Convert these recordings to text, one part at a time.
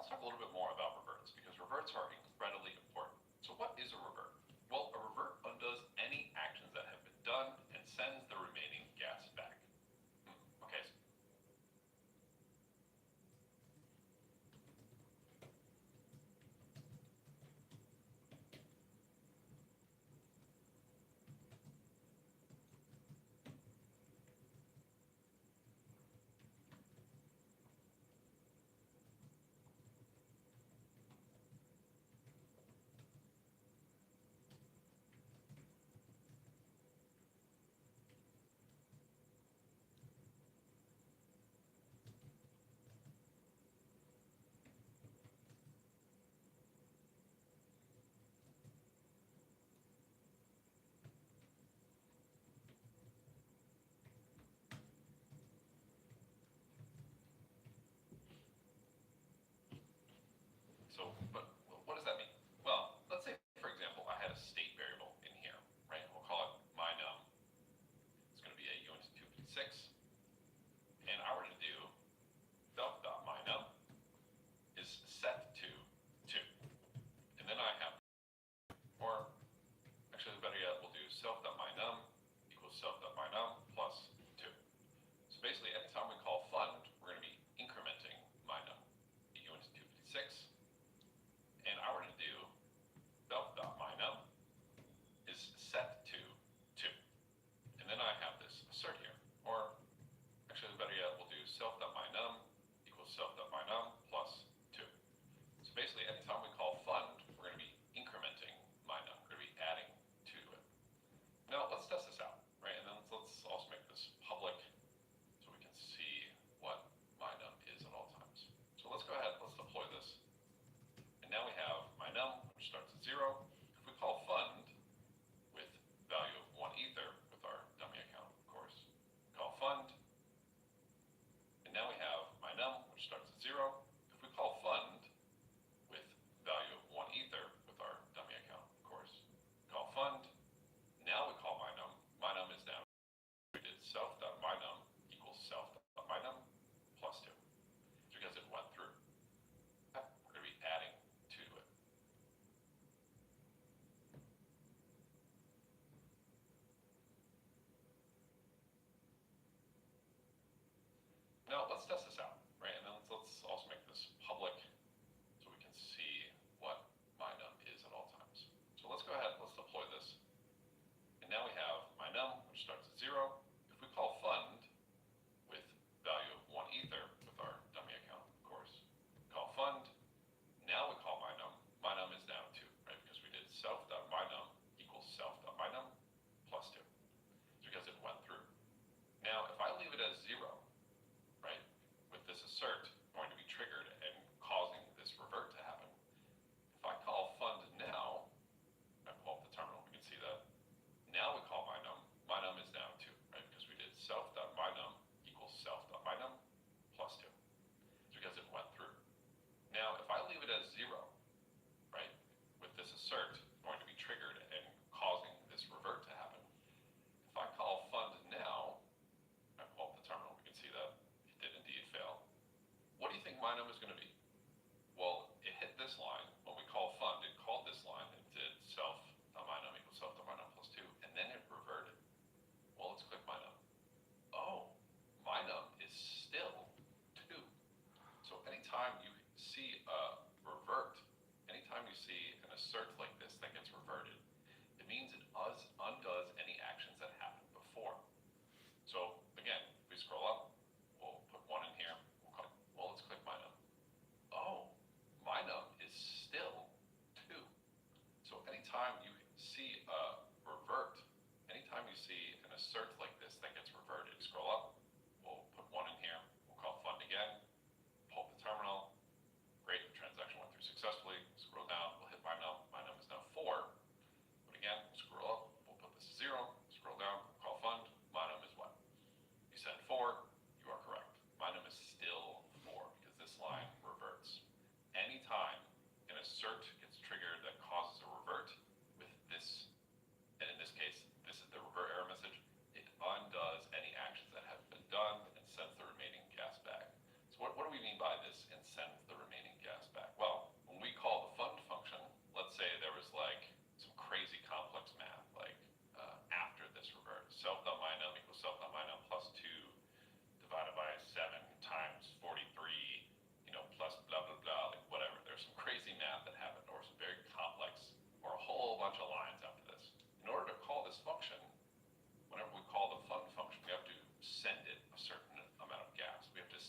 talk a little bit more about reverts because reverts are incredibly important. So what is a revert? Well, a revert undoes any actions that have been done and sends the remaining gas back. Okay. So, but what does that mean? Well, let's say, for example, I had a state variable in here, right? We'll call it my num. It's going to be a u into 256. And I were to do self.mynum is set to 2. And then I have, or actually better yet, we'll do self.mynum equals self.mynum plus 2. So basically, anytime we call fund, we're going to be incrementing mynum, u into 256. And I were to do self.mynum is set to 2. And then I have this assert here, or actually better yet, we'll do self.mynum equals self.mynum plus 2. So basically, anytime we call fund, we're going to be incrementing mynum. We're going to be adding 2 to it. Now, let's test this out, right? And then let's also make this public so we can see what mynum is at all times. So let's go ahead, let's deploy this. And now we have mynum, which starts at 0. If we call fund with value of 1 ether with our dummy account, of course, call fund. And now we have mynum, which starts at 0. If we call fund with value of 1 ether with our dummy account, of course, call fund. Now we call mynum. Mynum is now, we did self.mynum equals self.mynum plus 2 because it went through. We're going to be adding 2 to it. Now let's test this out, right? And then let's also make this public so we can see what mynum is at all times. So let's go ahead, let's deploy this. And now we have mynum, which starts at 0. If we call fund with value of 1 ether with our dummy account, of course, call fund. Now we call mynum. Mynum is now 2, right? Because we did self.mynum equals self.mynum plus 2 because it went through. Now, if I leave it as 0, right, with this assert going to be triggered and causing this revert to happen. If I call fund now, I pull up the terminal, we can see that. Now we call mynum. Mynum is now 2, right, because we did self.mynum equals self.mynum plus 2 because it went through. Now, if I leave it as 0, right, with this assert going to be triggered and causing this revert to happen. If I call fund now, I pull up the terminal, we can see that it did indeed fail. What do you think mynum is going to be? Well, it hit this line. When we call fund, it called this line. It did self.mynum equals self.mynum plus 2, and then it reverted. Well, let's click mynum. Oh, mynum is still 2. So anytime you see a revert, anytime you see an assert like this that gets reverted, it means it undoes any actions that happened before. So again, if we scroll up, we'll put 1 in here. Well, let's click mynum. Oh, mynum is still 2. So anytime you see a revert, anytime you see an assert like this that gets reverted, scroll up, we'll put 1 in here. We'll call fund again, pull up the terminal. Great, the transaction went through successfully. Scroll down, we'll hit mynum. Mynum is now 4. But again, we'll scroll up, we'll put this 0.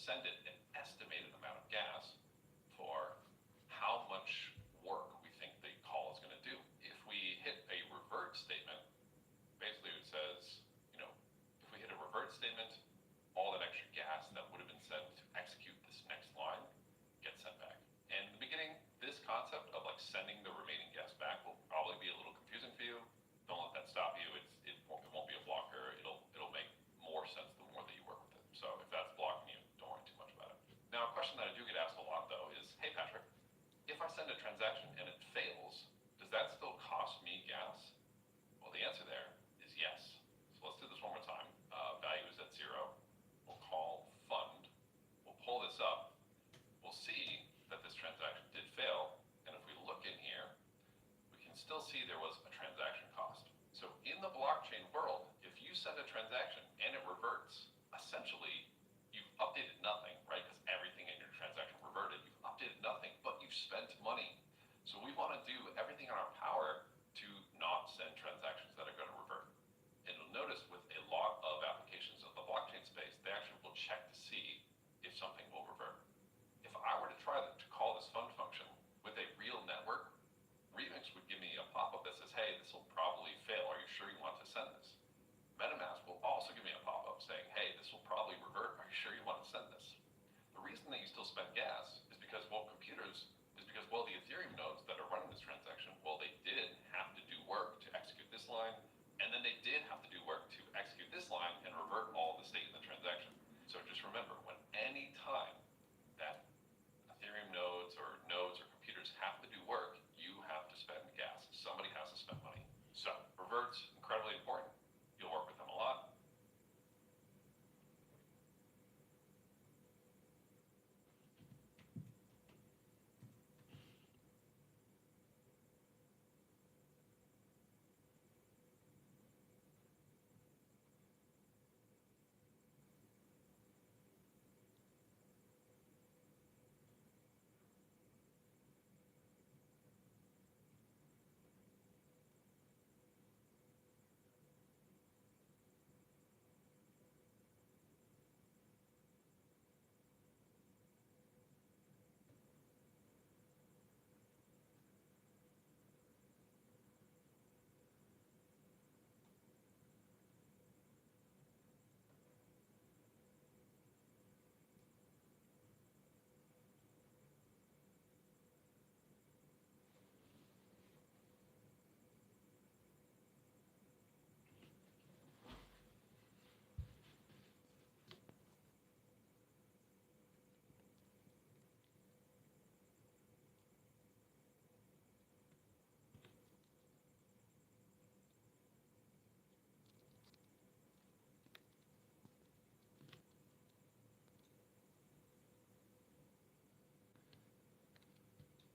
send it an estimated amount of gas for how much work we think the call is going to do. If we hit a revert statement, basically it says, you know, if we hit a revert statement, all that extra gas that would have been sent to execute this next line gets sent back. And in the beginning, this concept of like sending the remaining gas back will probably be a little confusing for you. Don't let that stop you. It won't be a blocker. It'll make more sense the more that you work with it. So if that's blocking you, don't worry too much about it. Now, a question that I do get asked a lot though is, hey Patrick, if I send a transaction and it fails, does that still cost me gas? Well, the answer there is yes. So let's do this one more time. Value is at 0. We'll call fund. We'll pull this up. We'll see that this transaction did fail. And if we look in here, we can still see there was a transaction cost. So in the blockchain world, if you send a transaction and it reverts, essentially you've updated nothing, right? Because everything in your transaction reverted. You've updated nothing, but you've spent money. So we want to do everything in our power to not send transactions that are going to revert. And you'll notice with a lot of applications of the blockchain space, they actually will check to see if something will revert. If I were to try to call this fund function with a real network, Remix would give me a pop-up that says, hey, this will probably fail. Are you sure you want to send this? MetaMask will also give me a pop-up saying, hey, this will probably revert. Are you sure you want to send this? The reason that you still spend gas is because, well, the Ethereum nodes,